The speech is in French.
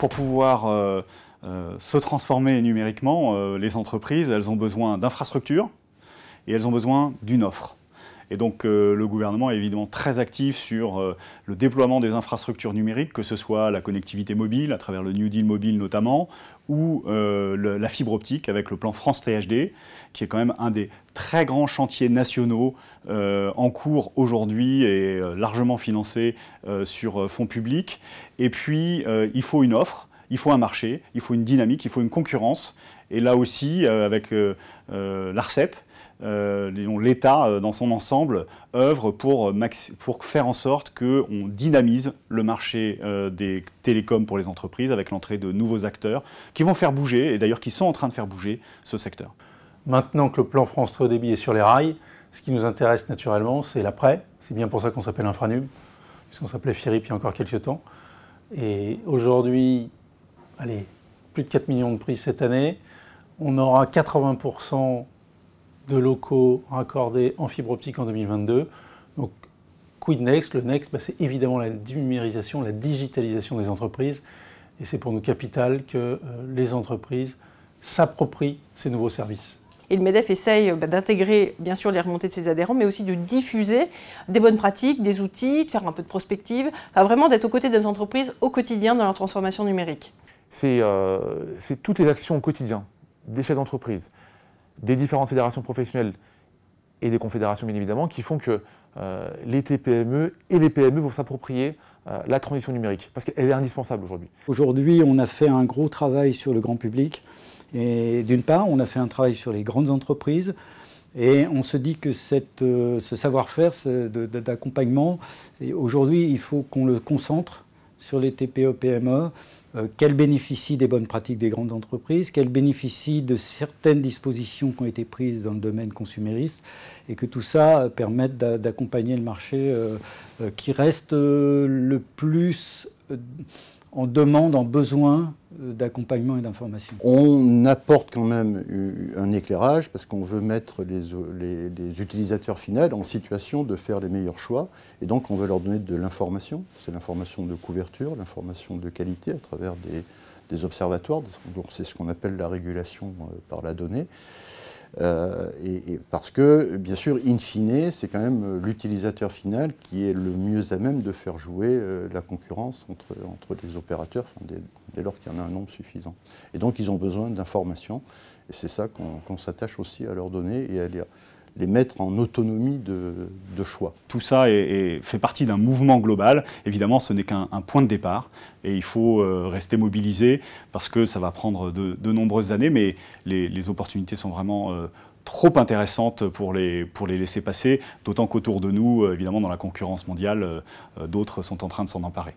pour pouvoir se transformer numériquement, les entreprises, elles ont besoin d'infrastructures et elles ont besoin d'une offre. Et donc le gouvernement est évidemment très actif sur le déploiement des infrastructures numériques, que ce soit la connectivité mobile, à travers le New Deal mobile notamment, ou la fibre optique avec le plan France THD, qui est quand même un des très grands chantiers nationaux en cours aujourd'hui et largement financé sur fonds publics. Et puis il faut une offre, il faut un marché, il faut une dynamique, il faut une concurrence. Et là aussi, avec l'ARCEP, l'État, dans son ensemble, œuvre pour faire en sorte qu'on dynamise le marché des télécoms pour les entreprises avec l'entrée de nouveaux acteurs qui vont faire bouger, et d'ailleurs qui sont en train de faire bouger ce secteur. Maintenant que le plan France Très Haut Débit est sur les rails, ce qui nous intéresse naturellement, c'est l'après. C'est bien pour ça qu'on s'appelle Infranum, puisqu'on s'appelait FIRIP il y a encore quelques temps. Et aujourd'hui, allez, plus de 4 millions de prises cette année. On aura 80% de locaux raccordés en fibre optique en 2022. Donc, quid next? Le next, c'est évidemment la numérisation, la digitalisation des entreprises. Et c'est pour nous capital que les entreprises s'approprient ces nouveaux services. Et le MEDEF essaye d'intégrer bien sûr les remontées de ses adhérents, mais aussi de diffuser des bonnes pratiques, des outils, de faire un peu de prospective, enfin vraiment d'être aux côtés des entreprises au quotidien dans leur transformation numérique. C'est toutes les actions au quotidien des chefs d'entreprise, des différentes fédérations professionnelles et des confédérations bien évidemment, qui font que les TPME et les PME vont s'approprier la transition numérique, parce qu'elle est indispensable aujourd'hui. Aujourd'hui, on a fait un gros travail sur le grand public. Et d'une part, on a fait un travail sur les grandes entreprises et on se dit que ce savoir-faire d'accompagnement, aujourd'hui, il faut qu'on le concentre sur les TPE-PME, qu'elles bénéficient des bonnes pratiques des grandes entreprises, qu'elles bénéficient de certaines dispositions qui ont été prises dans le domaine consumériste et que tout ça permette d'accompagner le marché qui reste le plus en demande, en besoin d'accompagnement et d'information. On apporte quand même un éclairage parce qu'on veut mettre les utilisateurs finaux en situation de faire les meilleurs choix et donc on veut leur donner de l'information. C'est l'information de couverture, l'information de qualité à travers des observatoires. C'est ce qu'on appelle la régulation par la donnée. Et parce que, bien sûr, in fine, c'est quand même l'utilisateur final qui est le mieux à même de faire jouer la concurrence entre les opérateurs, dès lors qu'il y en a un nombre suffisant. Et donc, ils ont besoin d'informations, et c'est ça qu'on s'attache aussi à leur donner et à les mettre en autonomie de choix. Tout ça fait partie d'un mouvement global. Évidemment, ce n'est qu'un point de départ et il faut rester mobilisé parce que ça va prendre de nombreuses années, mais les opportunités sont vraiment trop intéressantes pour les laisser passer, d'autant qu'autour de nous, évidemment, dans la concurrence mondiale, d'autres sont en train de s'en emparer.